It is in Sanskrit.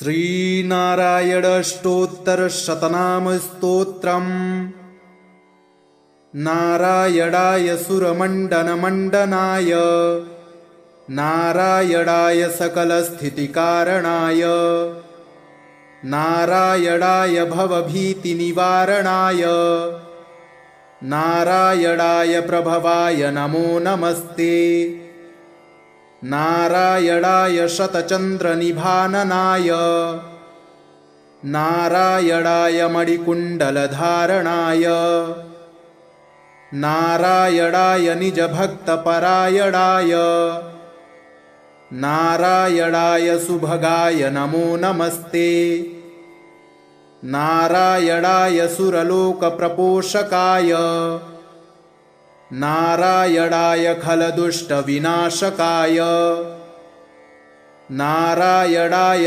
श्रीनारायणाष्टोत्तरशतनामस्तोत्रम् नारायणाय सुरमण्डनमण्डनाय नारायणाय सकलस्थितिकारणाय नारायणाय भवभीतिनिवारणाय नारायणाय प्रभवाय नमो नमस्ते। नारायणाय शतचन्द्रनिभाननाय नारायणाय मणिकुण्डलधारणाय नारायणाय निजभक्तपरायणाय नारायणाय सुभगाय नमो नमस्ते। नारायणाय सुरलोकप्रपोषकाय नारायणाय खलदुष्टविनाशकाय नारायणाय